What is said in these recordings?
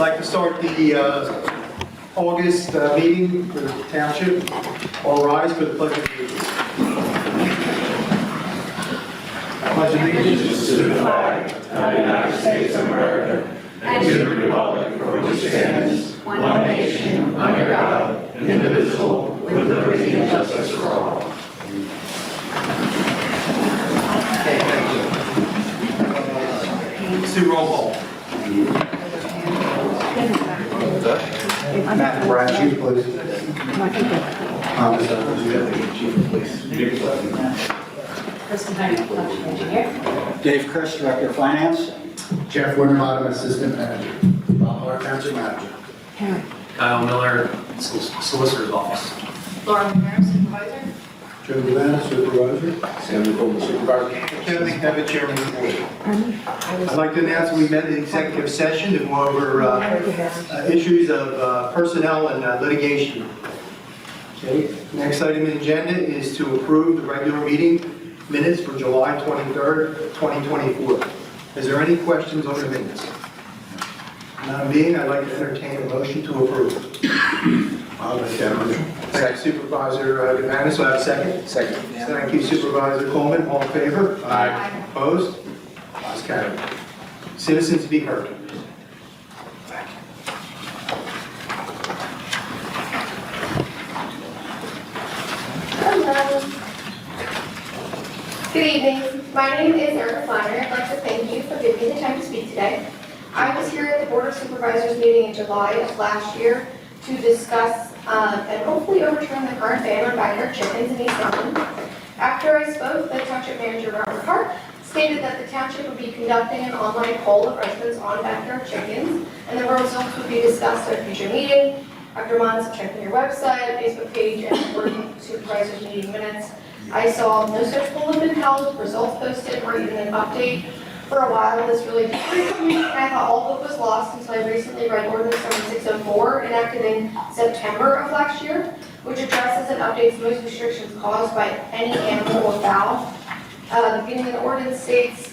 like to start the August meeting for the township. All rise for the pledge of allegiance. Pledge of allegiance To the flag of the United States of America and to the republic for which it stands, one nation, under God, indivisible, with liberty and justice for all. Okay, thank you. Let's do roll call. Matt Brad, Chief, please. Chief, please. Dave Chris, Director of Finance. Jeff Winterbottom, Assistant Manager. Bob Moore, Township Manager. Kyle Miller, Solicitor's Office. Laura McNair, Supervisor. Joe Devana, Supervisor. Sam Nicole, Supervisor. Kevin McDevitt, Chairman of the Board. I'd like to announce that we met in executive session to go over issues of personnel and litigation. Okay, next item on the agenda is to approve the regular meeting minutes for July 23rd, 2024. Is there any questions on the minutes? None being, I'd like to entertain a motion to approve. I'll make that motion. Thank you, Supervisor Devanis. Do I have a second? Second. Thank you, Supervisor Coleman. All in favor? Aye. Opposed? Ayes carried. Citizens to be heard. Hello. Good evening. My name is Erica Flannery. I'd like to thank you for giving me the time to speak today. I was here at the Board of Supervisors meeting in July of last year to discuss and hopefully overturn the current ban on backyard chickens in East Mountain. After I spoke, the Township Manager, Robert Hart, stated that the Township would be conducting an online poll of residents on backyard chickens, and the results would be discussed at a future meeting. After months of checking your website, Facebook page, and Board Supervisors meeting minutes, I saw no such poll had been held, results posted, or even an update. For a while, this really discouraged me, and I thought all hope was lost until I recently read Ordinance Number 604, enacted in September of last year, which addresses and updates most restrictions caused by any animal or fowl. The beginning of the ordinance states,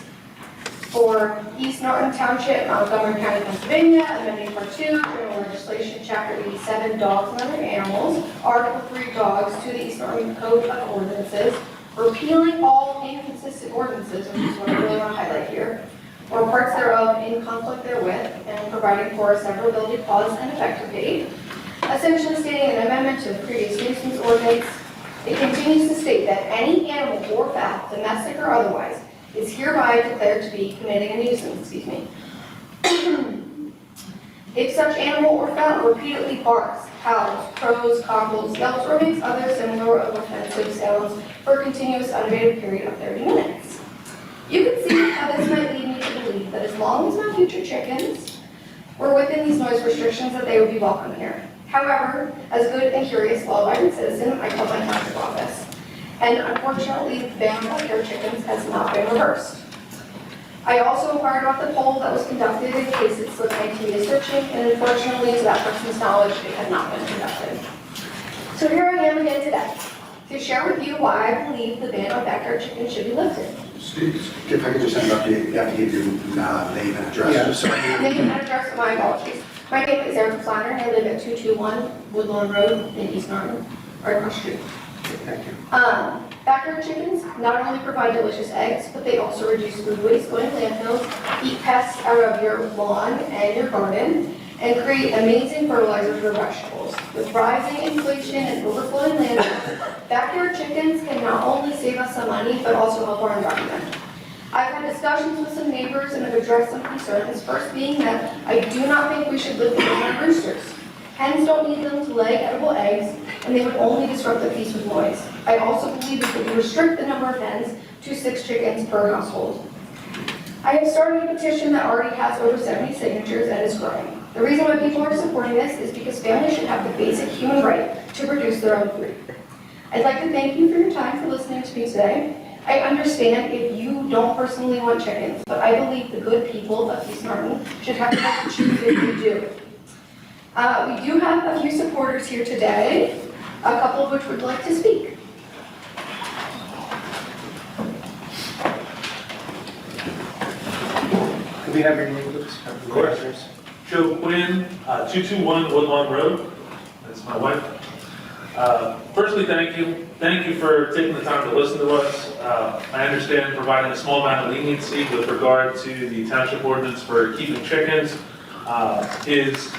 for East Norton Township, Montgomery County, Pennsylvania, amending Part 2, General Legislation, Chapter 87, Dogs and Other Animals, Article 3, Dogs, to the East Norton Code of Ordinances, repealing all inconsistent ordinances, which is what I really want to highlight here, or parts thereof in conflict therewith, and providing for a severability clause and effective date. Essentially stating an amendment to the previous nuisance ordinance. It continues to state that any animal or fowl, domestic or otherwise, is hereby declared to be committing a nuisance, If such animal or fowl repeatedly barks, howls, crows, cockles, yelps, or makes other similar or offensive sounds for a continuous unabated period of 30 minutes. You can see how this might lead me to believe that as long as my future chickens were within these noise restrictions, that they would be welcome here. However, as a good and curious, law-abiding citizen, I called my township office. And unfortunately, the ban on backyard chickens has not been reversed. I also inquired about the poll that was conducted in case it slipped my media searching, and unfortunately, to that person's knowledge, it had not been conducted. So here I am again today, to share with you why I believe the ban on backyard chickens should be lifted. Steve, if I could just interrupt you, you have to give your name and address. Yeah, Just so I can- Name and address, my apologies. My name is Erica Flannery, and I live at 221 Woodlawn Road in East Norton, right across the street. Thank you. Backyard chickens not only provide delicious eggs, but they also reduce food waste going to landfills, eat pests out of your lawn and your garden, and create amazing fertilizer for vegetables. With rising inflation and overflowing landfills, backyard chickens can not only save us some money, but also help our environment. I've had discussions with some neighbors and have addressed some concerns, first being that I do not think we should live the ban on roosters. Hens don't need them to lay edible eggs, and they would only disrupt the peace with noise. I also believe we could restrict the number of hens to 6 chickens per household. I have started a petition that already has over 70 signatures and is growing. The reason why people are supporting this is because families should have the basic human right to produce their own food. I'd like to thank you for your time for listening to me today. I understand if you don't personally want chickens, but I believe the good people of East Norton should have the right to choose if you do. We do have a few supporters here today, a couple of which would like to speak. Could we have your name, please? Of course. Joe Quinn, 221 Woodlawn Road. That's my wife. Firstly, thank you. Thank you for taking the time to listen to us. I understand providing a small amount of leniency with regard to the township ordinance for keeping chickens is,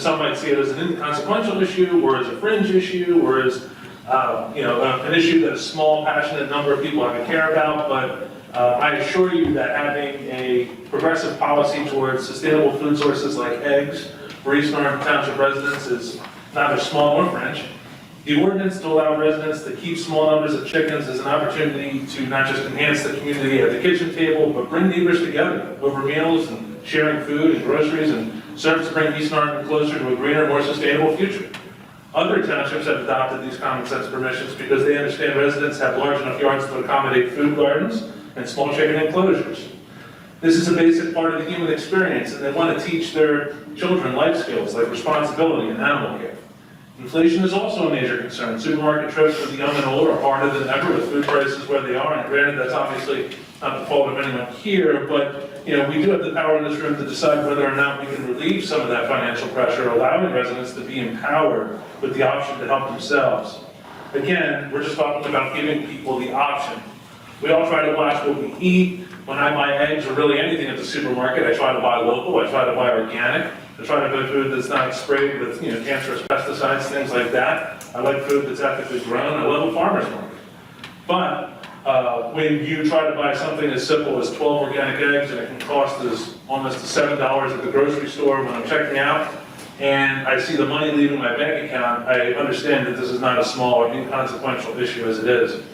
some might see it as an inconsequential issue, or as a fringe issue, or as, an issue that a small, passionate number of people have to care about, but I assure you that having a progressive policy towards sustainable food sources like eggs for East Orange Township residents is neither small nor fringe. The ordinance to allow residents to keep small numbers of chickens is an opportunity to not just enhance the community at the kitchen table, but bring neighbors together over meals and sharing food and groceries, and serves to bring East Orange closer to a greener, more sustainable future. Other townships have adopted these common sense permissions because they understand residents have large enough yards to accommodate food gardens and small chicken enclosures. This is a basic part of the human experience, and they want to teach their children life skills like responsibility and animal care. Inflation is also a major concern. Supermarket trips for the young and old are harder than ever with food prices where they are, and granted, that's obviously not the fault of anyone here, but we do have the power in this room to decide whether or not we can relieve some of that financial pressure, allowing residents to be empowered with the option to help themselves. Again, we're just talking about giving people the option. We all try to watch what we eat. When I buy eggs or really anything at the supermarket, I try to buy local, I try to buy organic. I try to buy food that's not sprayed with cancerous pesticides, things like that. I like food that's ethically grown. I love a farmer's market. But when you try to buy something as simple as 12 organic eggs and it can cost us almost $7 at the grocery store when I'm checking out, and I see the money leaving my bank account, I understand that this is not a small or inconsequential issue as it is.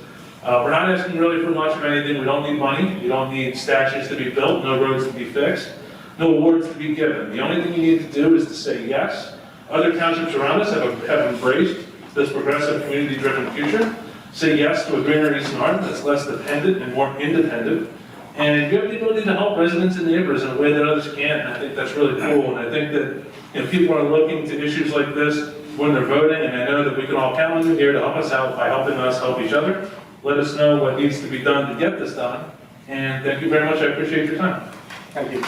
We're not asking really for much of anything. We don't need money. We don't need statues to be built, no roads to be fixed, no awards to be given. The only thing you need to do is to say yes. Other townships around us have embraced this progressive, community-driven future. Say yes to a greener East Orange that's less dependent and more independent. And you have the ability to help residents and neighbors in a way that others can't, and I think that's really cool. And I think that people are looking to issues like this when they're voting, and I know that we can all count on you here to help us out by helping us help each other. Let us know what needs to be done to get this done. And thank you very much. I appreciate your time. Thank you.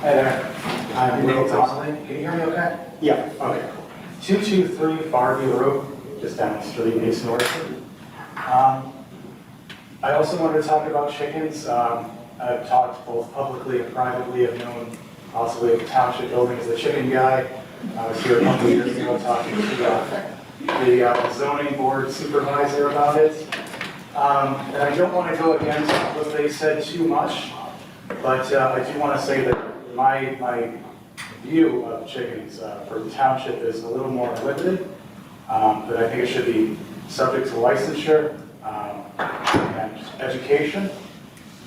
Hi there. I'm Neil Donnelly. Can you hear me okay? Yeah. Okay, cool. 223 Farview Road, just down the street, East North. I also wanted to talk about chickens. I've talked both publicly and privately. I've known possibly at the township building as the chicken guy. I was here a couple of years ago talking to the zoning board supervisor about it. And I don't want to go against what they said too much, but I do want to say that my view of chickens for the township is a little more limited, but I think it should be subject to licensure and education.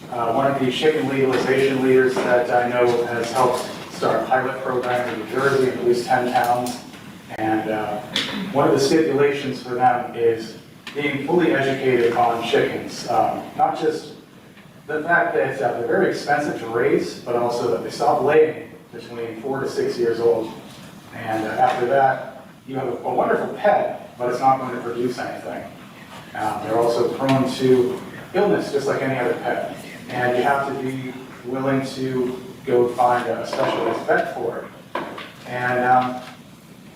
One of the chicken legalization leaders that I know has helped start a pilot program in New Jersey in at least 10 towns. And one of the stipulations for them is being fully educated on chickens. Not just the fact that they're very expensive to raise, but also that they stop laying between 4 to 6 years old. And after that, you have a wonderful pet, but it's not going to produce anything. They're also prone to illness, just like any other pet. And you have to be willing to go find a specialized vet for it. And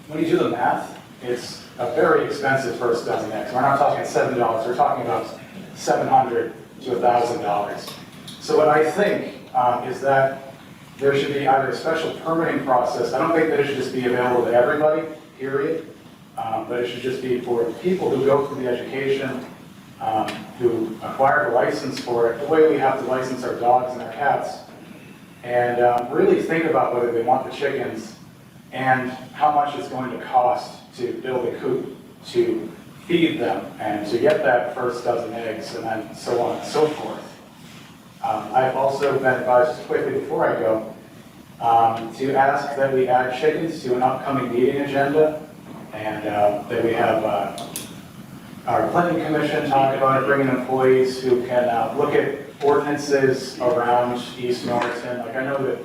when you do the math, it's a very expensive first dozen eggs. We're not talking $7, we're talking about $700 to $1,000. So what I think is that there should be either a special permitting process. I don't think that it should just be available to everybody, period. But it should just be for people who go through the education, who acquire the license for it, the way we have to license our dogs and our cats, and really think about whether they want the chickens and how much it's going to cost to build a coop, to feed them, and to get that first dozen eggs, and then so on and so forth. I've also been advised, just quickly before I go, to ask that we add chickens to an upcoming meeting agenda, and that we have our planning commission talk about it, bringing employees who can look at ordinances around East Norriton. Like I know that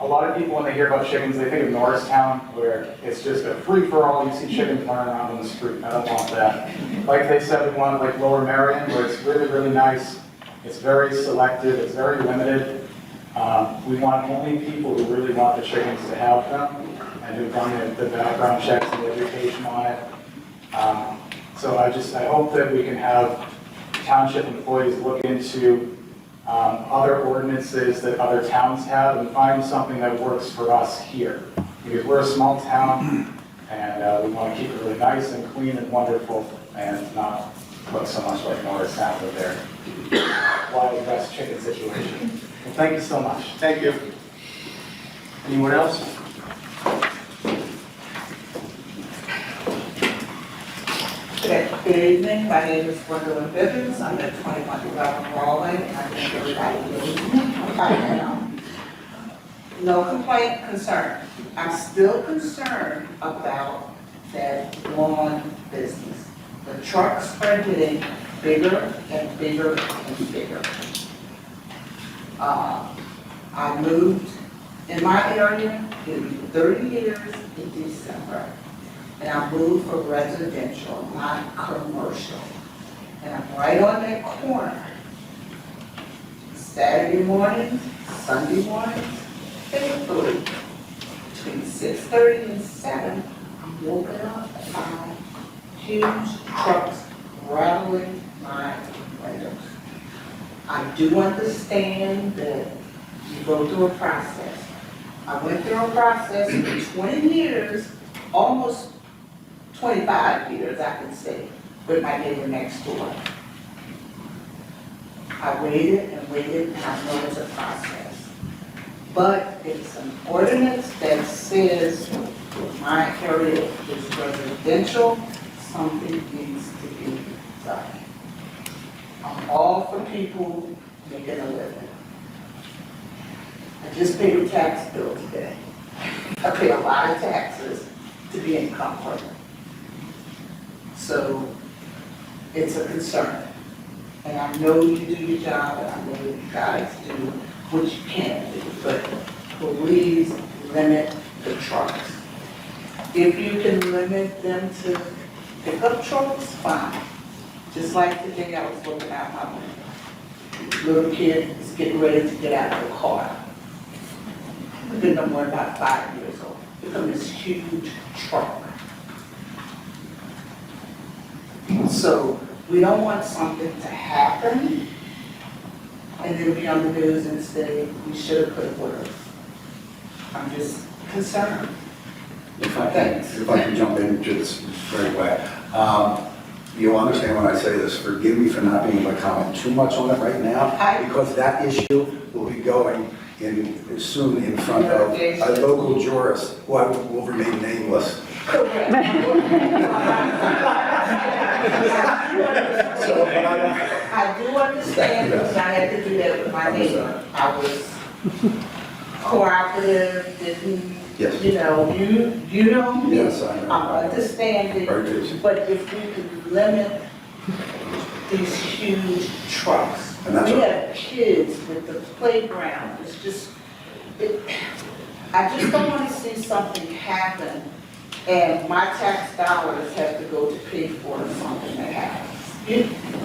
A lot of people, when they hear about chickens, they think of Norristown, where it's just a free-for-all, you see chickens running around on the street. I don't want that. Like they said, we want like Lower Merion, where it's really, really nice. It's very selective, it's very limited. We want only people who really want the chickens to have them, and who've done the background checks and the education on it. So I hope that we can have township employees look into other ordinances that other towns have and find something that works for us here. Because we're a small town and we want to keep it really nice and clean and wonderful and not look so much like Norristown with their Wild West chicken situation. Well, thank you so much. Thank you. Anyone else? Good evening, my name is Gwendolyn Bivens, I'm at 2111 Broadway, and I think everybody knows me by now. No complaint, concern. I'm still concerned about that lawn business. The trucks are getting bigger and bigger and bigger. I moved in my area, it'll be 30 years in December. And I moved for residential, not commercial. And I'm right on that corner. Saturday mornings, Sunday mornings, faithfully, between 6:30 and 7, I'm woken up by huge trucks rattling my windows. I do understand that you go through a process. I went through a process for 20 years, almost 25 years, I can say, with my neighbor next door. I waited and waited, and I know it's a process. But it's an ordinance that says my area is residential, something needs to be done. I'm all for people making a living. I just paid a tax bill today. I pay a lot of taxes to be in comfort. So it's a concern. And I know you do your job, and I know you guys do what you can do, but please limit the trucks. If you can limit them to pickup trucks, fine. Just like today, I was looking out my window. Little kid is getting ready to get out of the car. I've been no more than about 5 years old. Here comes this huge truck. So we don't want something to happen and then be on the news and say, we should have, could have, would have. I'm just concerned. If I can jump in just very quick. You'll understand when I say this, forgive me for not being able to comment too much on it right now, because that issue will be going in soon in front of a local jurist who will remain nameless. Correct. I do understand, because I had to do that with my neighbor. I was cooperative, didn't, Yes. you know me. Yes, I know. I'm understanding, Very good. but if we could limit these huge trucks. And that's We right. have kids with the playground, it's just, I just don't want to see something happen and my tax dollars have to go to pay for something that happens.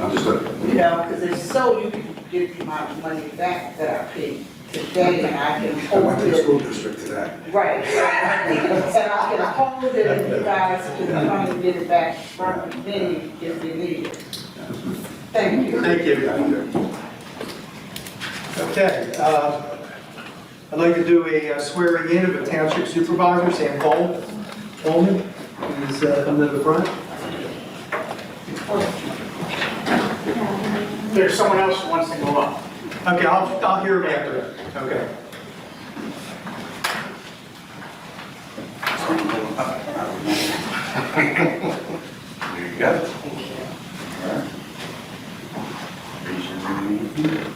Understood. You know, because if so, you can give me my money back that I paid today and I can I hold went to the it. school district today. Right. And I can hold it and you guys can come and get it back from me if you need it. Thank you. Thank you. Okay, I'd like to do a swearing in of a township supervisor, Sam Coleman. Please come to the front. There's someone else who wants to go up. Okay, I'll hear him after. Okay. There you go. Raise your right hand.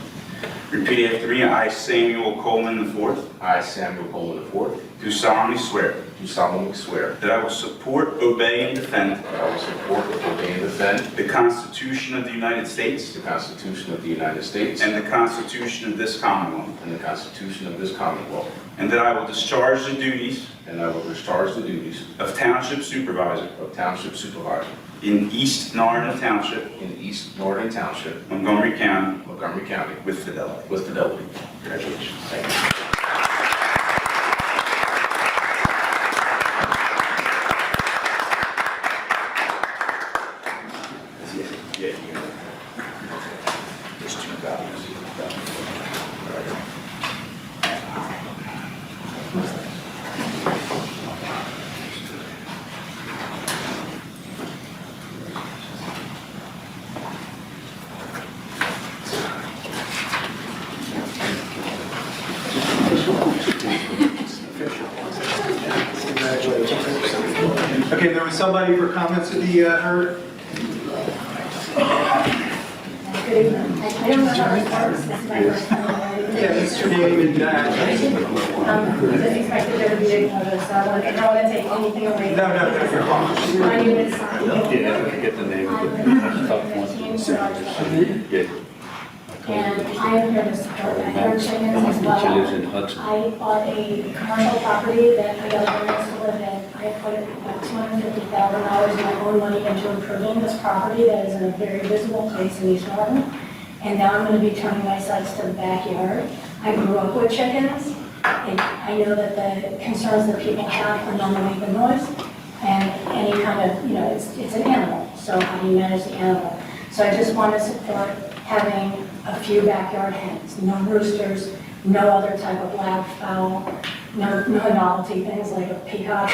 Repeat after me. I, Samuel Coleman IV, I, Samuel Coleman IV, do solemnly swear do solemnly swear that I will support, obey, and defend that I will support, obey, and defend the Constitution of the United States the Constitution of the United States and the Constitution of this Commonwealth, and the Constitution of this Commonwealth, and that I will discharge the duties and I will discharge the duties of Township Supervisor of Township Supervisor in East Narden Township, in East Northern Township, Montgomery County, Montgomery County, with fidelity. with fidelity. Congratulations. Thank you. Yeah, you know. There's 2 copies. Congratulations. Okay, there was somebody for comments to be heard? Good evening. I don't know how this works, this is my first time. Yeah, it's your name and address. Just expected there to be a photo, so I don't want to take anything away. No, you're fine. My name is Sonia. Get the name of And I am here to support backyard chickens as well. She lives in Hudson. I bought a commercial property that I got a variance to live in. I put about $250,000 of my own money into improving this property that is in a very visible place in East Norton. And now I'm going to be turning my sights to the backyard. I grew up with chickens, and I know that the concerns that people have are normally the noise and any kind of, it's an animal, so how do you manage the animal? So I just want to support having a few backyard hens, no roosters, no other type of loud fowl, no novelty things like a peacock,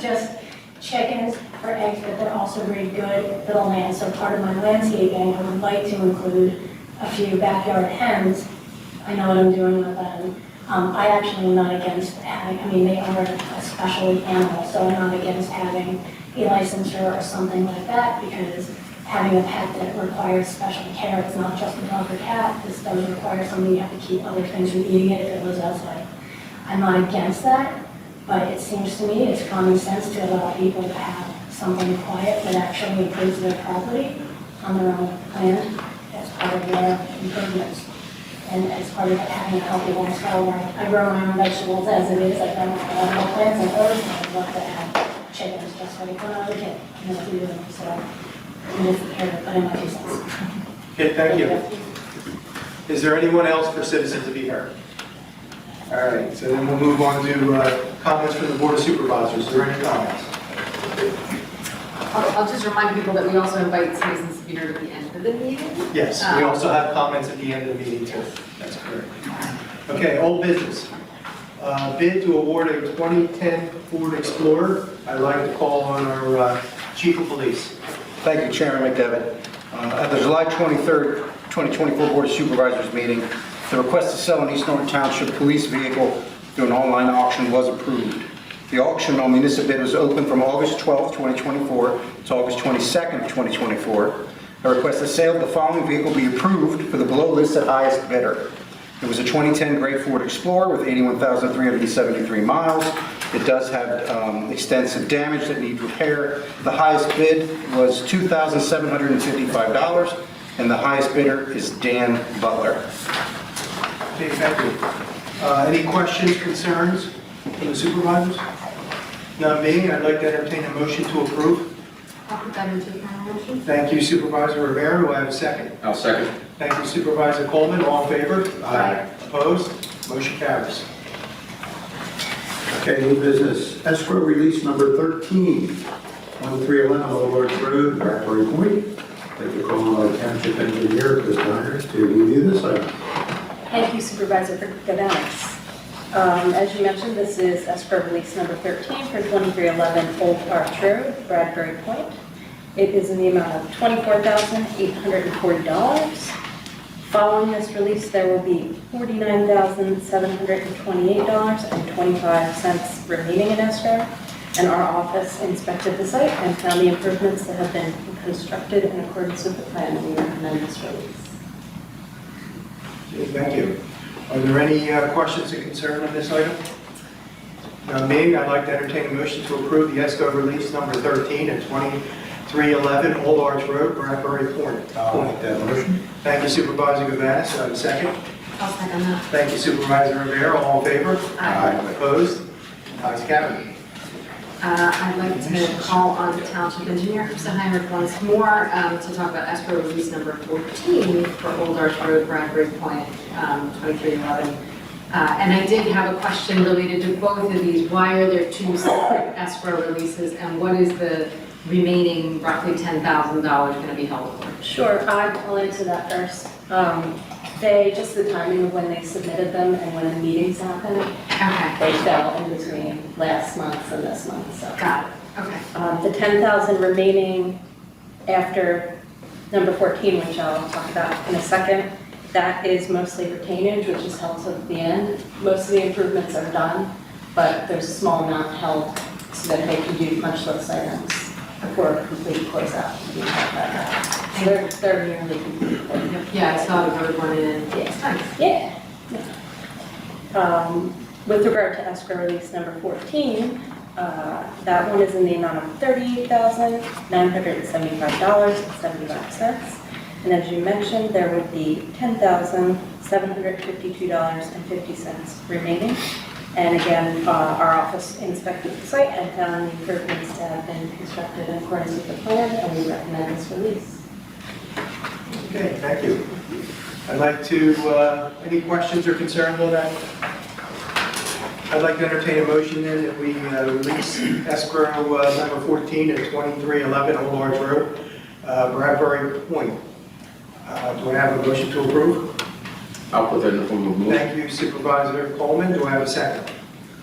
just chickens for eggs, but they're also very good little lambs. So part of my landscaping, I would like to include a few backyard hens. I know what I'm doing with them. I actually am not against having, they are a specialty animal, so I'm not against having a licensure or something like that, because having a pet that requires special care, it's not just a dog or cat, this does require something you have to keep other things from eating it if it lives outside. I'm not against that, but it seems to me it's common sense to allow people to have something quiet that actually improves their property on their own land as part of their improvements. And as part of having a healthy lifestyle where I grow my own vegetables as it is, I grow my own plants and herbs, and I'd love to have chickens just like when I was a kid, to do them, so I'm just here to put in my 2 cents. Okay, thank you. Is there anyone else for citizens to be heard? All right, so then we'll move on to comments from the Board of Supervisors. Is there any comments? I'll just remind people that we also invite citizens to be heard at the end of the meeting. Yes, we also have comments at the end of the meeting too. That's correct. Okay, old business. Bid to award a 2010 Ford Explorer. I'd like to call on our Chief of Police. Thank you, Chairman McDevitt. At the July 23rd, 2024 Board of Supervisors meeting, the request to sell an East Norton Township police vehicle through an online auction was approved. The auction on municipal bid was open from August 12th, 2024 to August 22nd, 2024. A request to sale of the following vehicle be approved for the below listed highest bidder. It was a 2010 gray Ford Explorer with 81,373 miles. It does have extensive damage that needs repair. The highest bid was $2,755, and the highest bidder is Dan Butler. Okay, thank you. Any questions, concerns from the supervisors? None being, I'd like to entertain a motion to approve. I'll put that into the final motion. Thank you, Supervisor Rivera. Do I have a second? I'll second. Thank you, Supervisor Coleman. All in favor? Aye. Opposed? Motion carries. Okay, new business, escrow release number 13, 1311 Boulevard Road, Raspberry Point. Thank you, calling our township engineer, Chris Myers, to review this item. Thank you, Supervisor Goodenough. As you mentioned, this is escrow release number 13 for 2311 Old Arch Road, Bradbury Point. It is in the amount of $24,840. Following this release, there will be $49,728.25 remaining in escrow, and our office inspected the site and found the improvements that have been constructed in accordance with the plan. We recommend this release. Okay, thank you. Are there any questions or concern on this item? None being, I'd like to entertain a motion to approve the ESCO release number 13 at 2311 Old Arch Road, Bradbury Point. I'll make that motion. Thank you Supervisor Gavanis. Do I have a second? I'll second that. Thank you Supervisor Rivera. All in favor? Aye. Opposed? Ayes, carried. I'd like to call on the township engineer, Mr. Heinrich, once more to talk about escrow release number 14 for Old Arch Road, Bradbury Point, 2311. And I did have a question related to both of these. Why are there two separate escrow releases, and what is the remaining roughly $10,000 going to be held for? Sure, I'll answer that first. Just the timing of when they submitted them and when the meetings happened, Okay. they fell in between last month and this month, so. Got it. Okay. The 10,000 remaining after number 14, which I'll talk about in a second, that is mostly retainage, which is held to the end. Most of the improvements are done, but there's a small amount held so that they can do punch list items before a complete closeout. So they're nearly complete. Yeah, I saw the road one in. Yes. Nice. Yeah. With regard to escrow release number 14, that one is in the amount of $38,975.75. And as you mentioned, there would be $10,752.50 remaining. And again, our office inspected the site and found the improvements to have been constructed in accordance with the plan, and we recommend this release. Okay, thank you. I'd like to, any questions or concerns on that? I'd like to entertain a motion then that we release escrow number 14 at 2311 Old Arch Road, Bradbury Point. Do I have a motion to approve? I'll put that in the form of motion. Thank you Supervisor Coleman. Do I have a second?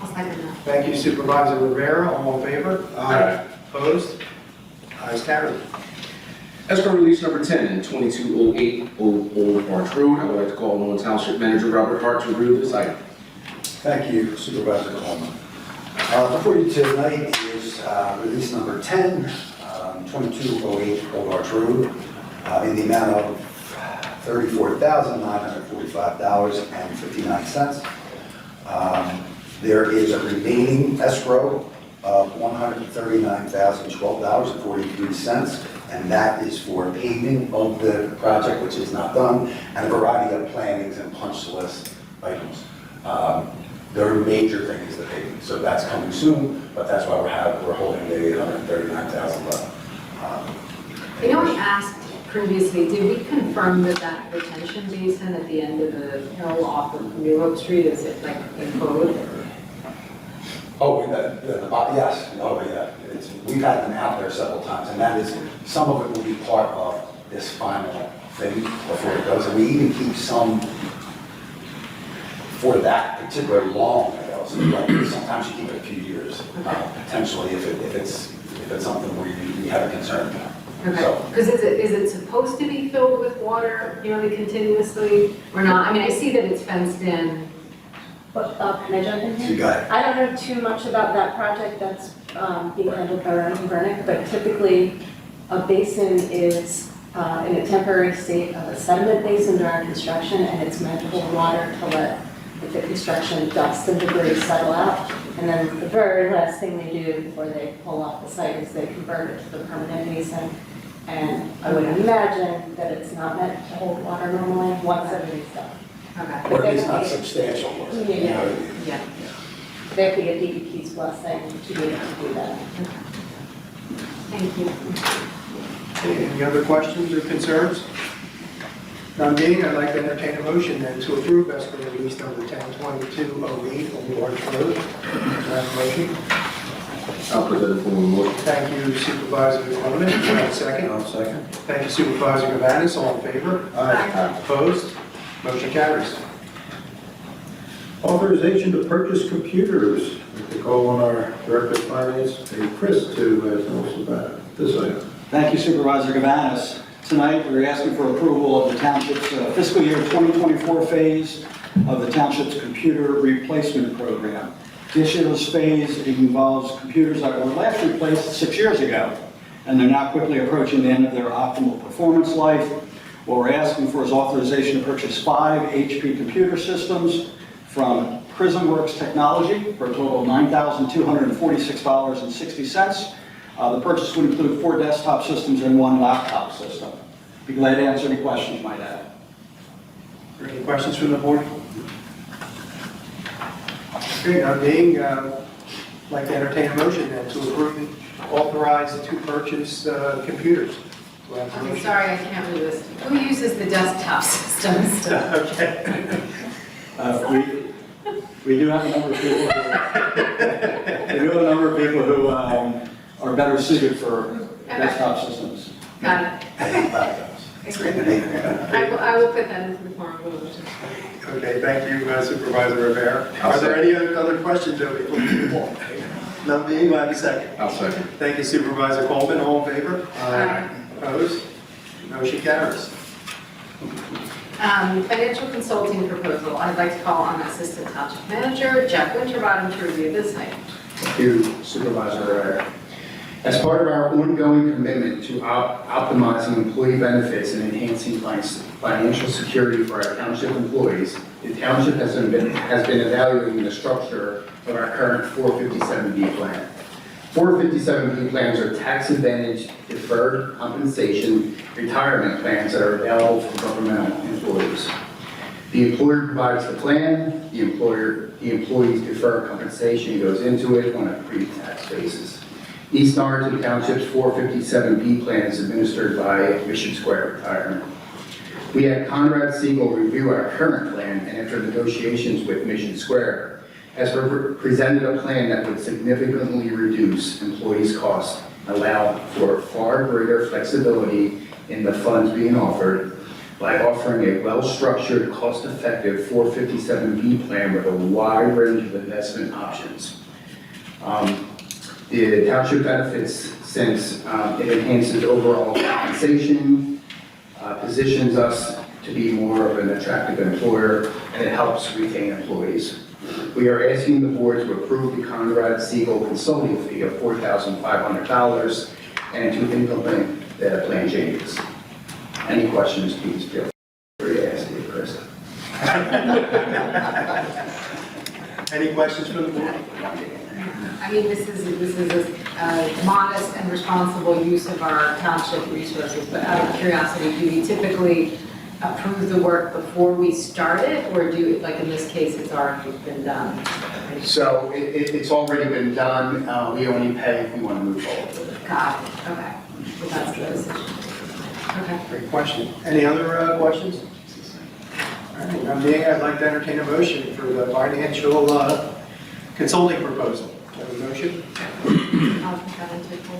I'll second that. Thank you Supervisor Rivera. All in favor? Aye. Opposed? Ayes, carried. Escrow release number 10, 2208 Old Arch Road. I would like to call on Township Manager Robert Hart to review this item. Thank you, Supervisor Coleman. Before you tonight is release number 10, 2208 Old Arch Road, in the amount of $34,945.59. There is a remaining escrow of $139,012.43, and that is for paving of the project, which is not done, and a variety of plannings and punch list items. Their major thing is the paving, so that's coming soon, but that's why we're holding the $139,000 left. You know, I asked previously, did we confirm that that retention basin at the end of the hill off of New Hope Street, is it like in code? Oh, yes, oh, yeah. We've had them out there several times, and that is, some of it will be part of this final thing before it goes, and we even keep some for that particular long ago, so like, sometimes you keep it a few years, potentially, if it's something where you have a concern about. Okay, So, because is it supposed to be filled with water nearly continuously or not? I mean, I see that it's fenced in. But, can I jump in so here? you got it. I don't know too much about that project that's being handled by Ron Vernick, but typically a basin is in a temporary state of a sediment basin during construction, and it's meant to hold water to let the construction dust and debris settle out. And then the very last thing they do before they pull off the site is they convert it to the permanent basin. And I would imagine that it's not meant to hold water normally once everything's done. Okay. Or at least not substantial. You know, Yeah. They have to get DEP's blessing to be able to do that. Thank you. Okay, any other questions or concerns? None being, I'd like to entertain a motion then to approve escrow release number 10-2208 Old Arch Road. Do I have a motion? I'll put that in the form of motion. Thank you Supervisor Coleman. Do I have a second? I'll second. Thank you Supervisor Gavanis. All in favor? Aye. Opposed? Motion carries. Authorization to purchase computers. I'd like to call on our Director of Finance, Chris, to tell us about this item. Thank you Supervisor Gavanis. Tonight, we're asking for approval of the Township's fiscal year 2024 phase of the Township's computer replacement program. This year's phase involves computers that were last replaced 6 years ago, and they're now quickly approaching the end of their optimal performance life. What we're asking for is authorization to purchase 5 HP computer systems from PrismWorks Technology for a total of $9,246.60. The purchase would include 4 desktop systems and 1 laptop system. Be glad to answer any questions you might have. Are there any questions from the board? Okay, now being, I'd like to entertain a motion then to approve and authorize to purchase computers. Do I have a I'm motion? sorry, I can't read this. Who uses the desktop systems? Okay. We do have a number of people who are better suited for desktop systems. Got it. I will put that into the form of a motion. Okay, thank you Supervisor Rivera. Are there any other questions that we can move on? None being, do I have a second? I'll second. Thank you Supervisor Coleman, all in favor? Aye. Opposed? Motion carries. Financial consulting proposal. I'd like to call on Assistant Township Manager Jeff Winterbottom to review this item. Thank you, Supervisor Rivera. As part of our ongoing commitment to optimizing employee benefits and enhancing financial security for our township employees, the township has been evaluating the structure of our current 457B plan. 457B plans are tax advantage deferred compensation retirement plans that are available for governmental employees. The employer provides the plan, the employee's deferred compensation goes into it on a pre-tax basis. East Norriton Township's 457B plan is administered by Mission Square Retirement. We had Conrad Siegel review our current plan, and after negotiations with Mission Square, has presented a plan that would significantly reduce employees' costs, allow for far greater flexibility in the funds being offered by offering a well-structured, cost-effective 457B plan with a wide range of investment options. The township benefits since it enhances overall compensation, positions us to be more of an attractive employer, and it helps retain employees. We are asking the board to approve the Conrad Siegel consulting fee of $4,500 and to implement the plan changes. Any questions, please feel free to ask me, Chris. Any questions from the board? I mean, this is a modest and responsible use of our township resources, but out of curiosity, do we typically approve the work before we start it, or do it, like in this case, it's already been done? So it's already been done. We only pay if we want to move forward with it. Got it, okay. So that's the decision. Okay. Great question. Any other questions? All right, now being, I'd like to entertain a motion for the financial consulting proposal. Do I have a motion?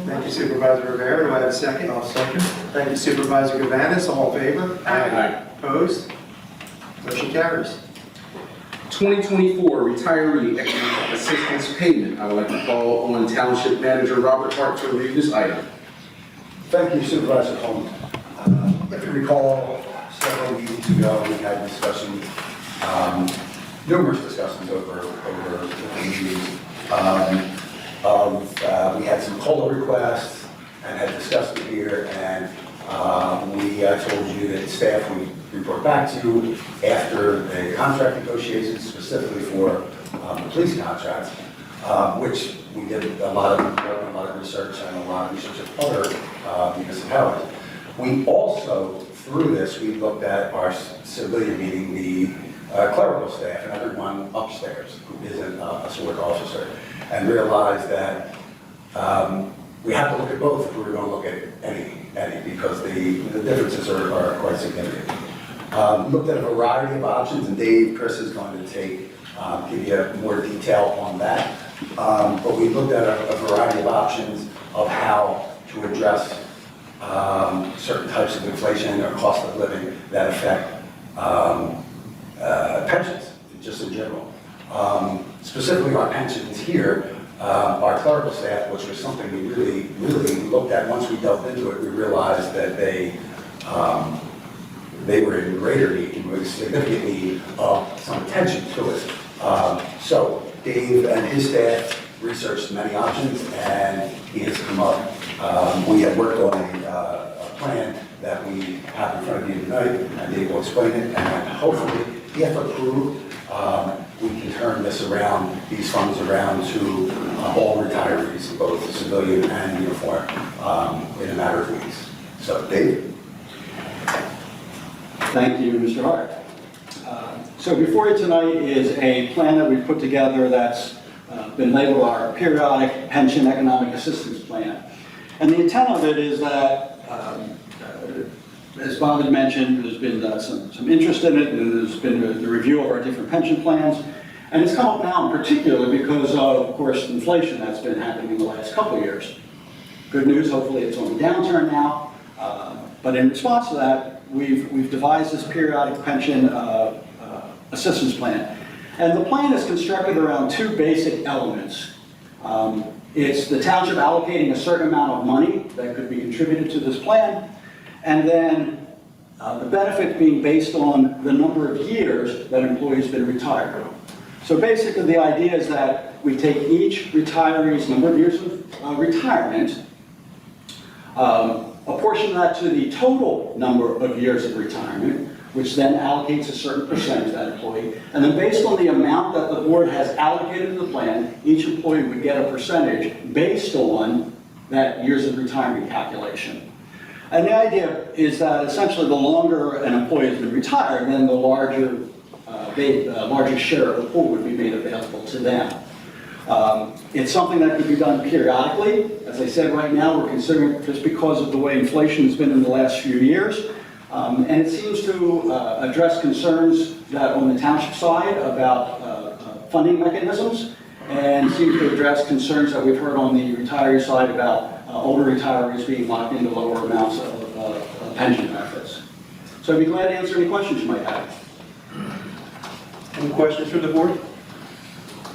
Thank you Supervisor Rivera. Do I have a second? I'll second. Thank you Supervisor Gavanis. All in favor? Aye. Opposed? Motion carries. 2024 retiree economic assistance payment. I would like to call on Township Manager Robert Hart to review this item. Thank you, Supervisor Coleman. If you recall, several meetings ago, we had discussions, numerous discussions over different meetings. We had some COLA requests and had discussed it here, and we told you that staff would report back to you after the contract negotiations, specifically for the police contracts, which we did a lot of research and a lot of research of other municipalities. We also, through this, we looked at our civilian, meaning the clerical staff and everyone upstairs who isn't a SWORD officer, and realized that we have to look at both if we were going to look at any because the differences are quite significant. Looked at a variety of options, and Chris is going to give you more detail on that. But we looked at a variety of options of how to address certain types of inflation or cost of living that affect pensions, just in general. Specifically our pensions here, our clerical staff, which was something we really looked at. Once we delved into it, we realized that they were in greater need, and significant need of some attention to it. So Dave and his staff researched many options, and he has come up. We had worked on a plan that we have in front of you tonight, and they will explain it, and hopefully, if approved, we can turn this around, these funds around to all retirees, both civilian and uniform, in a matter of weeks. So, Dave? Thank you, Mr. Hart. So before you tonight is a plan that we put together that's been labeled our periodic pension economic assistance plan. And the intent of it is that, as Bob had mentioned, there's been some interest in it, and there's been the review of our different pension plans. And it's come up now in particular because of course, inflation that's been happening in the last couple of years. Good news, hopefully it's on the downturn now. But in response to that, we've devised this periodic pension assistance plan. And the plan is constructed around two basic elements. It's the township allocating a certain amount of money that could be contributed to this plan, and then the benefit being based on the number of years that employees have been retired. So basically the idea is that we take each retiree's number of years of retirement, apportion that to the total number of years of retirement, which then allocates a certain percentage to that employee. And then based on the amount that the board has allocated to the plan, each employee would get a percentage based on that years of retirement calculation. And the idea is that essentially the longer an employee has been retired, then the larger share of the pool would be made available to them. It's something that could be done periodically. As I said, right now we're considering it just because of the way inflation has been in the last few years. And it seems to address concerns that on the township side about funding mechanisms, and seems to address concerns that we've heard on the retiree side about older retirees being locked into lower amounts of pension benefits. So I'd be glad to answer any questions you might have. Any questions from the board?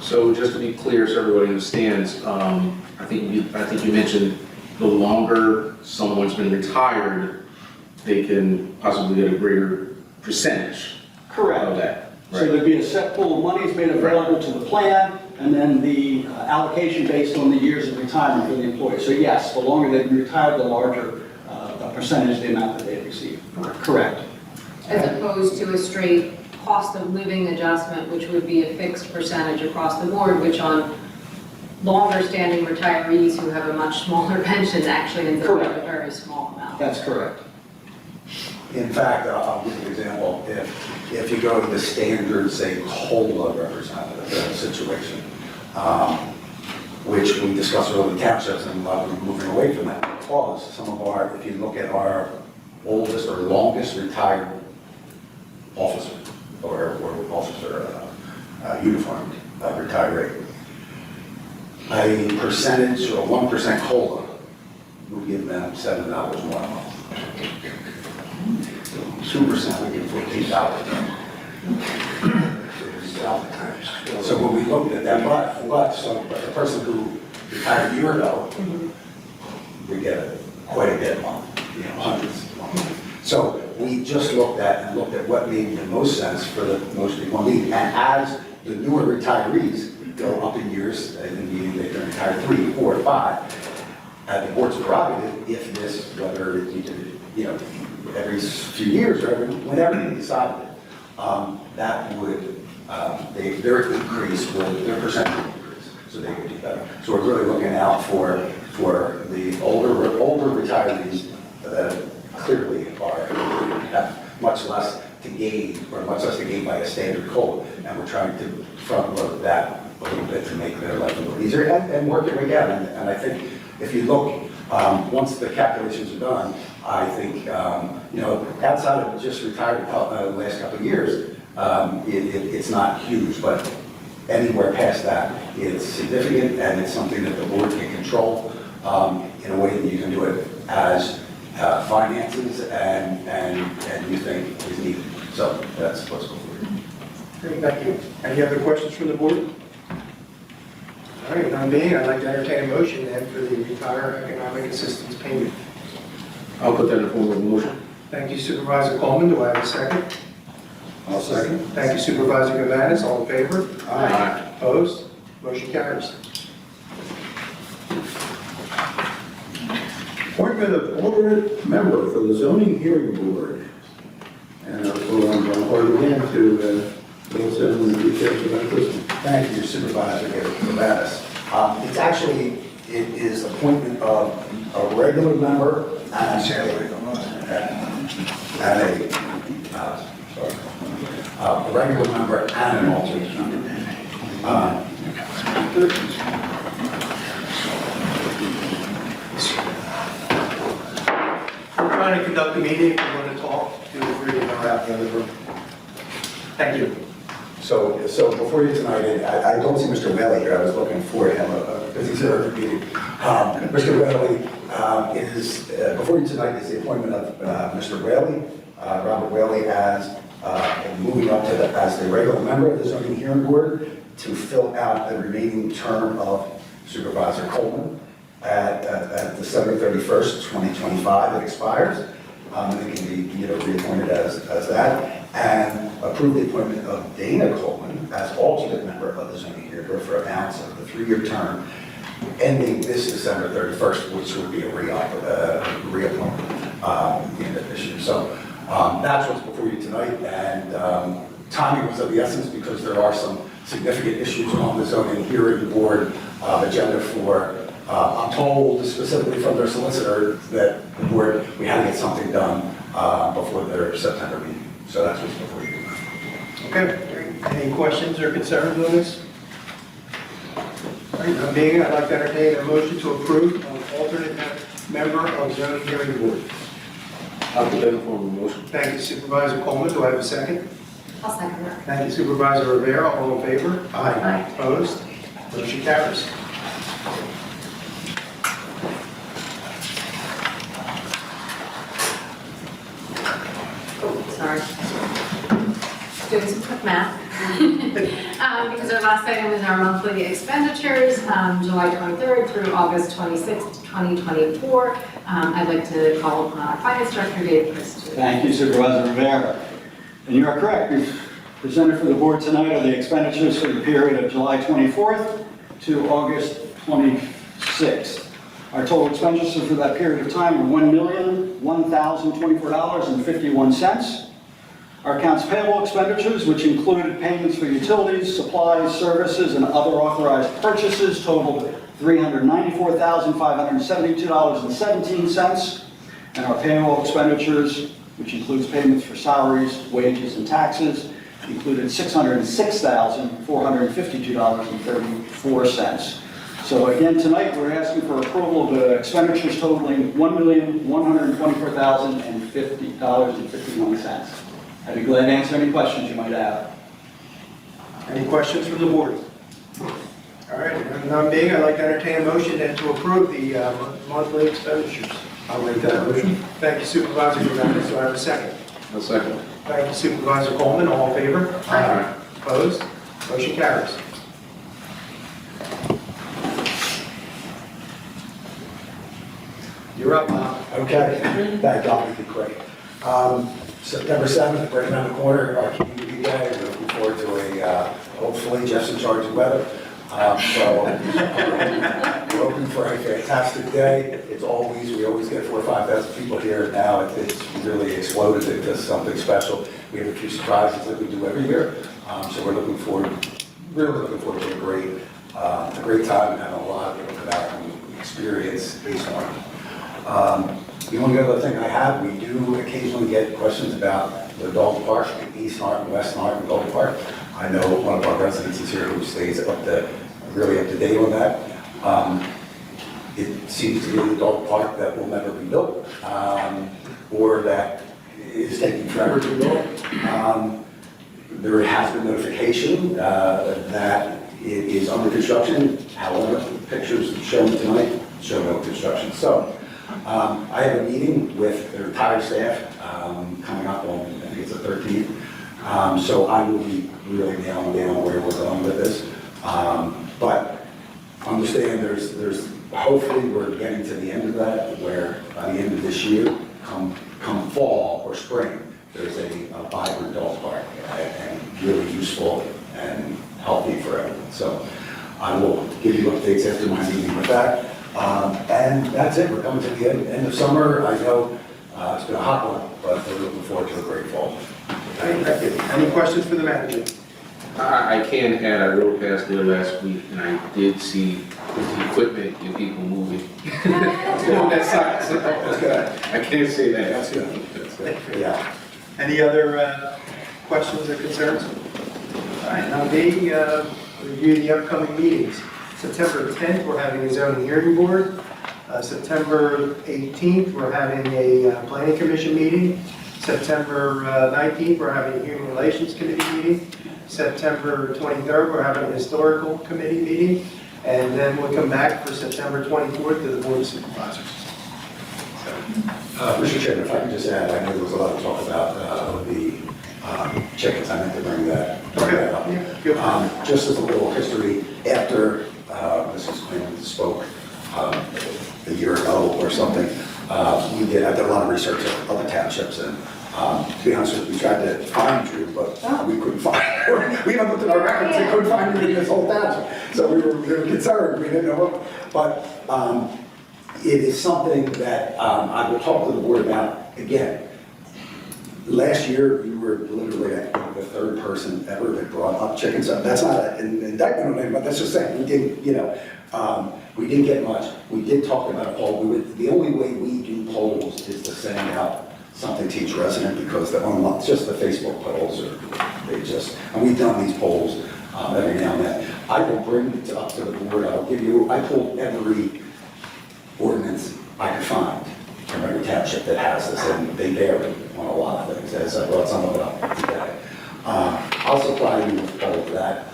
So just to be clear, so everybody understands, I think you mentioned the longer someone's been retired, they can possibly get a greater percentage Correct. of that. So there'd be a set pool of money made available to the plan, and then the allocation based on the years of retirement for the employee. So yes, the longer they've been retired, the larger percentage of the amount that they receive. Correct. As opposed to a straight cost of living adjustment, which would be a fixed percentage across the board, which on longer standing retirees who have a much smaller pension actually ends up being a very small amount. That's correct. In fact, I'll give you an example. If you go to the standard, say, COLA representative situation, which we discussed earlier in townships, and we're moving away from that clause. Some of our, if you look at our oldest or longest retired officer or officer uniformed retiree, a percentage or 1% COLA would give them $7 more a month. 2% would give $14. So when we looked at that, but the person who retired a year ago would get quite a bit a month, hundreds a month. So we just looked at what made the most sense for the most people in need. And as the newer retirees go up in years, and meaning they can retire 3, 4, 5, at the board's prerogative, if this, whether it needed, every few years or whenever they decided, that would, their increase would, their percentage increase, so they would do better. So we're really looking out for the older retirees that clearly have much less to gain, or much less to gain by a standard COLA, and we're trying to front load that a little bit to make their life a little easier and work it again. And I think if you look, once the calculations are done, I think, outside of just retired the last couple of years, it's not huge, but anywhere past that, it's significant, and it's something that the board can control in a way that you can do it as finances and you think is needed. So that's what's going on. Great, thank you. Any other questions from the board? All right, none being, I'd like to entertain a motion then for the Retire Economic Assistance Payment. I'll put that in the form of a motion. Thank you, Supervisor Coleman. Do I have a second? I'll second. Thank you, Supervisor Gavanis. All in favor? Aye. Opposed? Motion carries. Ordinance appointment of alternate member for the zoning hearing board. And I'll go on John Hart again to go some details about this one. Thank you, Supervisor Gavanis. It's actually, it is appointment of a regular member and a regular member and an alternate member. We're trying to conduct a meeting. If you want to talk, feel free to go out the other room. Thank you. So before you tonight, I don't see Mr. Whaley here, I was looking for him, because he's at our meeting. Mr. Whaley is, before you tonight is the appointment of Mr. Whaley, Robert Whaley, as moving up to as the regular member of the zoning hearing board to fill out the remaining term of Supervisor Coleman at December 31st, 2025, it expires. And it can be, reappointed as that. And approve the appointment of Dana Coleman as alternate member of the zoning hearing board for a balance of the 3-year term ending this December 31st, which would be a reappointment at the end of this year. So that's what's before you tonight. And timing was of the essence because there are some significant issues on the zoning hearing board agenda for, I'm told specifically from their solicitor that the board, we had to get something done before their September meeting. So that's what's before you. Okay. Any questions or concerns on this? All right, now being, I'd like to entertain a motion to approve an alternate member of zoning hearing board. I'll put that in form of a motion. Thank you, Supervisor Coleman. Do I have a second? I'll second that. Thank you, Supervisor Rivera. All in favor? Aye. Opposed? Motion carries. Sorry. Doing some quick math. Because our last item is our monthly expenditures, July 23rd through August 26th, 2024. I'd like to call upon our finance director, David Chris. Thank you, Supervisor Rivera. And you are correct. We've presented for the board tonight are the expenditures for the period of July 24th to August 26th. Our total expenditures for that period of time were $1,001,024.51. Our accounts payable expenditures, which included payments for utilities, supplies, services, and other authorized purchases, totaled $394,572.17. And our payroll expenditures, which includes payments for salaries, wages, and taxes, included $606,452.34. So again, tonight, we're asking for approval of the expenditures totaling $1,124,050.51. I'd be glad to answer any questions you might have. Any questions from the board? All right, and none being, I'd like to entertain a motion then to approve the monthly expenditures. I'll make that motion. Thank you, Supervisor Rivera. Do I have a second? A second. Thank you, Supervisor Coleman. All in favor? Aye. Opposed? Motion carries. You're up, Bob. Okay, thank God we could quick. September 7th, right around the corner, our community day. We're looking forward to hopefully Jeff's in charge of weather. So we're hoping for a fantastic day. We always get 4,000 or 5,000 people here. Now it's really exploded into something special. We have a few surprises that we do every year. So we're really looking forward to a great time and having a lot of people come out and experience East Norton. The only other thing I have, we do occasionally get questions about the dog park, East Norton, West Norton Dog Park. I know one of our residents is here who stays really up to date on that. It seems to be the dog park that will never be built, or that is taking forever to build. There has been notification that it is under construction. However, the pictures shown tonight show no construction. So I have a meeting with the entire staff coming up on, I think it's the 13th. So I will be really nailing down where we're going with this. But understand there's hopefully we're getting to the end of that, where by the end of this year, come fall or spring, there's a vibrant dog park and really useful and healthy for everyone. So I will give you updates after my meeting with that. And that's it, we're coming to the end of summer. I know it's been a hot one, but we're looking forward to a great fall. Thank you. Any questions for the manager? I can add, I rode past there last week and I did see the equipment and people moving. On that side, so That's good. I can't say that. That's good. That's good. Yeah. Any other questions or concerns? All right, now B, review the upcoming meetings. September 10th, we're having a zoning hearing board. September 18th, we're having a planning commission meeting. September 19th, we're having a human relations committee meeting. September 23rd, we're having a historical committee meeting. And then we'll come back for September 24th to the board of supervisors. Mr. Chairman, if I could just add, I know there was a lot of talk about the chickens. I meant to bring that up. Just as a little history, after Mrs. Quinn spoke a year ago or something, I did a lot of research of other townships, and to be honest with you, we tried to find Drew, but we couldn't find her. We even looked at our records and couldn't find her in this whole township. So we were concerned, we didn't know her. But it is something that I will talk to the board about again. Last year, you were literally, I think, the third person ever that brought up chickens. That's not an indictment on anybody, but that's just saying, we didn't, we didn't get much. We did talk about a poll. The only way we do polls is to send out something to each resident, because the online, it's just the Facebook polls, or and we've done these polls every now and then. I will bring it up to the board. I pulled every ordinance I could find from every township that has this, and they vary on a lot of things, as I brought some of it up today. I'll supply you with all of that,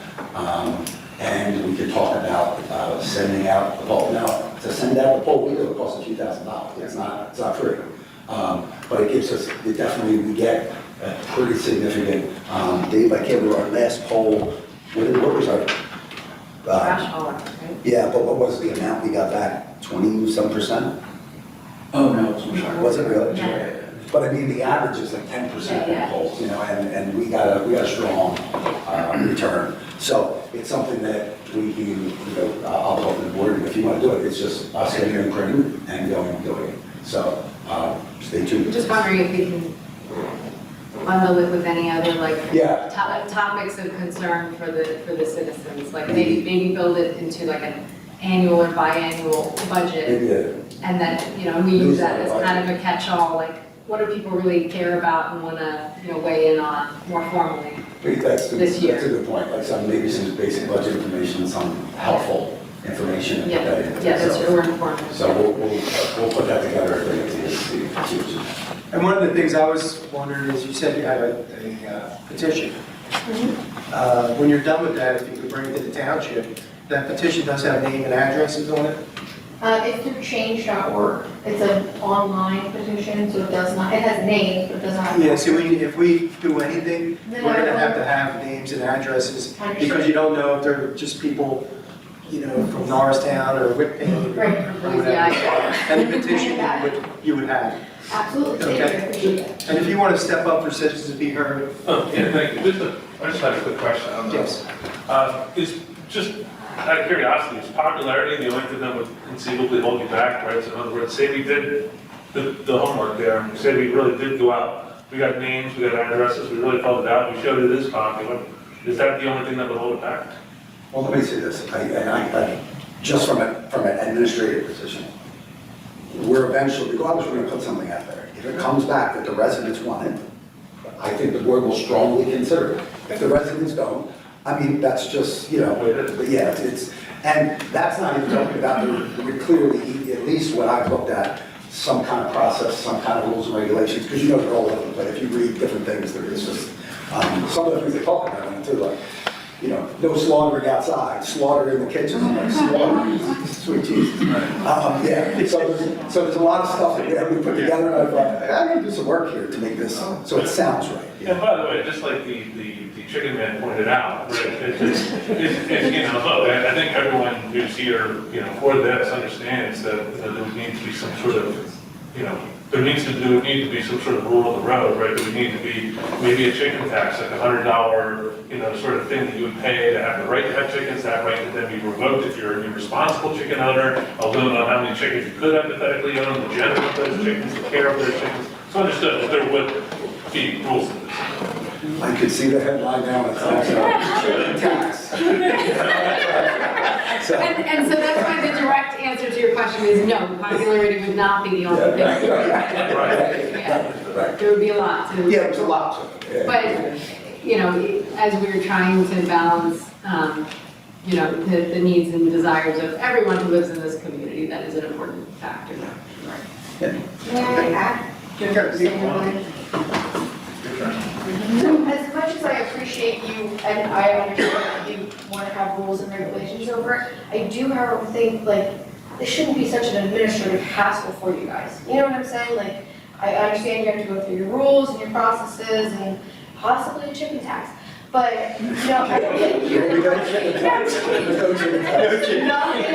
and we can talk about sending out the poll. Now, to send out the poll, it costs a few $1,000s. It's not free, but it gives us, we get a pretty significant. Dave, I can't remember our last poll. What was our? Trash hauler, right? Yeah, but what was the amount we got back? 20-some%? Oh, no, it's much higher. Was it really? Yeah. But I mean, the average is like 10% in polls, and we got a strong return. So it's something that we can, I'll talk to the board, and if you want to do it, it's just us getting in print and going and doing it. So stay tuned. I'm just wondering if we can bundle it with any other topics of concern for the citizens, like maybe build it into like an annual or biannual budget, and then we use that as kind of a catch-all, like what do people really care about and want to weigh in on more formally this year. That's a good point. Like maybe some basic budget information, some helpful information. Yeah, that's really important. So we'll put that together. I think And one of the things I was wondering is, you said you had a petition. When you're done with that, if you could bring it to the township, that petition does have name and addresses on it? It's through change.org. It's an online petition, so it has names, but it does not have. Yeah, see, if we do anything, we're gonna have to have names and addresses, because you don't know if they're just people, from Norristown or Whitby. Right. Or whatever. Any petition you would have. Absolutely, thank you, I appreciate it. And if you want to step up for citizens to be heard. Oh, yeah, thank you. I just had a quick question on this. Yes. Is just out of curiosity, is popularity the only thing that would conceivably hold you back, right? So in other words, say we did the homework there, and say we really did go out, we got names, we got addresses, we really filled it out, we showed it is popular. Is that the only thing that would hold it back? Well, let me say this, I just from an administrative position, we're eventually, regardless, we're going to put something out there. If it comes back that the residents want it, I think the board will strongly consider it. If the residents don't, I mean, that's just, but yeah, and that's not even talking about the clearly, at least what I've looked at, some kind of process, some kind of rules and regulations, because they're all over the place. If you read different things, there is just, some of the things they talk about too, like, no slaughtering outside, slaughter in the kitchen, I'm like, slaughter, sweet Jesus. Yeah, so there's a lot of stuff that we put together, and I thought, I gotta do some work here to make this, so it sounds right. And by the way, just like the chicken man pointed out, right, look, I think everyone who's here, for this understands that there needs to be some sort of, there need to be some sort of rule of the road, right? There would need to be maybe a chicken tax, like $100, sort of thing that you would pay to have the right to have chickens, that right to then be revoked if you're an irresponsible chicken owner, a limit on how many chickens you could hypothetically own, the gender of those chickens, the care of those chickens. So understood that there would be rules in this. I could see the headline now, it's chicken tax. So- And so that's why the direct answer to your question is no, popularity would not be the only thing. Yeah. Right. There would be a lot to. Yeah, it's a lot. Yeah. But, as we're trying to balance, the needs and desires of everyone who lives in this community, that is an important factor. May I add? As much as I appreciate you and I understand that you want to have rules and regulations over it, I do however think this shouldn't be such an administrative hassle for you guys. You know what I'm saying? I understand you have to go through your rules and your processes and possibly a chicken tax. But, I don't think you're knocking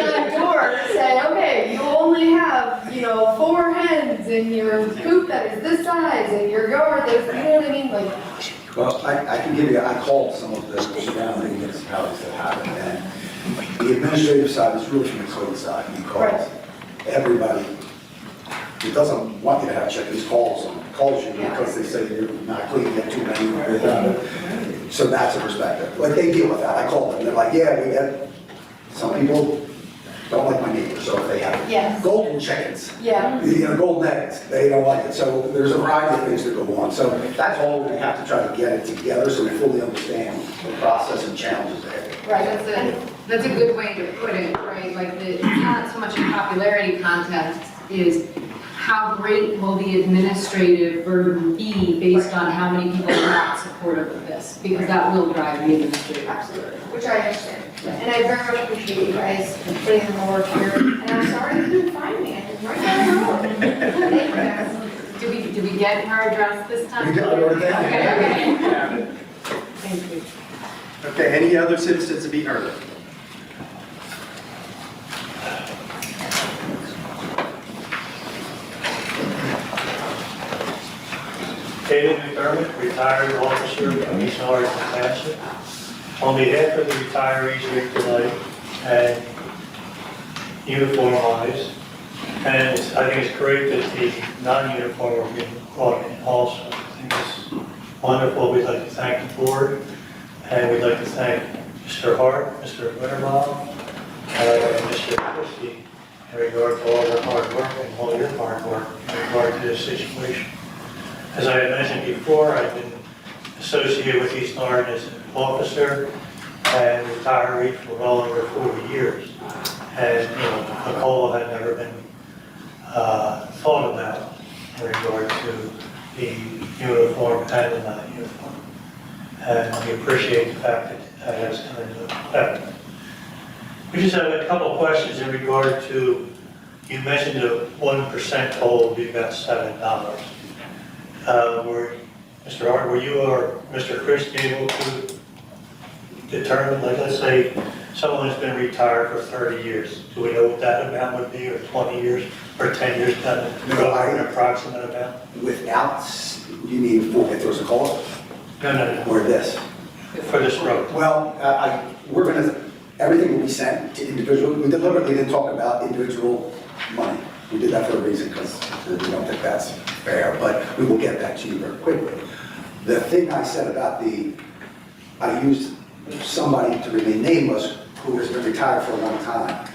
on the door and say, okay, you only have, 4 hens in your coop that is this size and your yard is, you know what I mean? Well, I can give you, I called some of the surrounding municipalities that have it, and the administrative side is really from the code side, because everybody who doesn't want you to have chickens calls you because they say you're not cleaning up too many. So that's a perspective. They deal with that. I call them, they're like, yeah, we get, some people don't like my neighbors, so if they have golden chickens, golden eggs, they don't like it. So there's a variety of things that go on. So that's all we have to try to get it together so we fully understand the process and challenges there. Right, that's a good way to put it, right? It's not so much a popularity contest, is how great will the administrative burden be based on how many people are not supportive of this? Because that will drive the administrative. Absolutely, which I understand. And I very much appreciate you guys putting in the work here. And I'm sorry you couldn't find me. I was right down the road. Thank you guys. Did we get her address this time? We got her down. Okay. Thank you. Okay, any other citizens to be heard? David McDermott, retired officer from East Orange Township. On behalf of the retirees here tonight and uniform-wise, and I think it's great that the non-uniform are being brought in also. I think it's wonderful. We'd like to thank the board, and we'd like to thank Mr. Hart, Mr. Winterbaum, and Mr. Christie in regard to all their hard work and all your hard work in regard to this situation. As I had mentioned before, I've been associated with East Orange as an officer and retiree for well over 40 years. And, a COLA had never been thought about in regard to the uniform and the non-uniform. And we appreciate the fact that that has come into effect. We just have a couple of questions in regard to, you mentioned the 1% COLA would be about $7. Mr. Hart, were you or Mr. Christie able to determine, let's say someone has been retired for 30 years, do we know what that amount would be, or 20 years, or 10 years, an approximate amount? Without, you mean if there was a call? No. Or this? For this road? Well, we're going to, everything will be sent to individuals. We deliberately didn't talk about individual money. We did that for a reason, because we don't think that's fair, but we will get that to you very quickly. The thing I said about I used somebody to remain nameless who has been retired for a long time.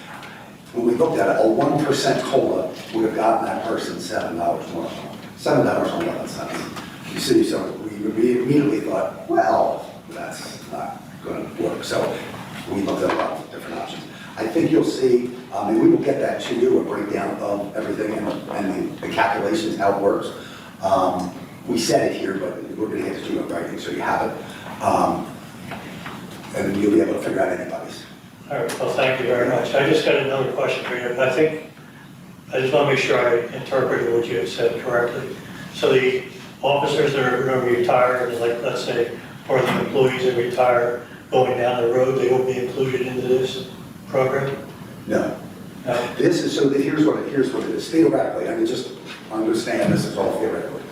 When we looked at it, a 1% COLA would have gotten that person $7 more. $7.11. You see, so we immediately thought, well, that's not going to work. So we looked at a lot of different options. I think you'll see, and we will get that to you, a breakdown of everything and the calculations, how it works. We said it here, but we're going to get it to you in writing, so you have it. And then you'll be able to figure out anybody's. All right, well, thank you very much. I just got another question for you. I just want to make sure I interpreted what you had said correctly. So the officers that are going to retire, let's say, or the employees that retire going down the road, they will be included into this program? No. No. This is, so that here's what it is, theoretically, I mean, just understand this is all theoretically.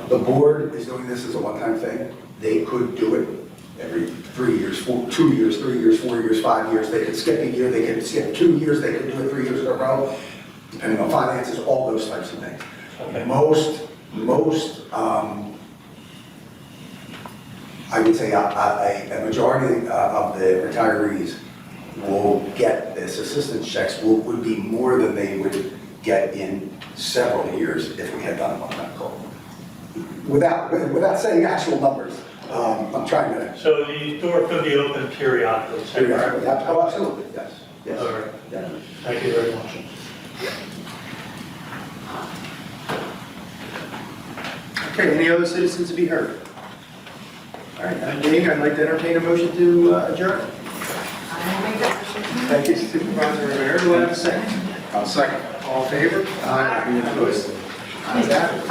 The board is doing this as a one-time thing. They could do it every 3 years, 2 years, 3 years, 4 years, 5 years. They could skip a year, they could skip 2 years, they could do it 3 years in a row, depending on finances, all those types of things. Okay. Most, I would say a majority of the retirees will get this assistance checks would be more than they would get in several years if we had done it on that call. Without saying actual numbers, I'm trying to. So the door could be open periodically? Periodically, absolutely, yes, yes. All right. Yeah. Thank you very much. Okay, any other citizens to be heard? All right, Jane, I'd like to entertain a motion to adjourn. I make that motion. Thank you, Supervisor Rivera. Do I have a second? I'll second. All in favor? Aye. Opposed? Ayes have it.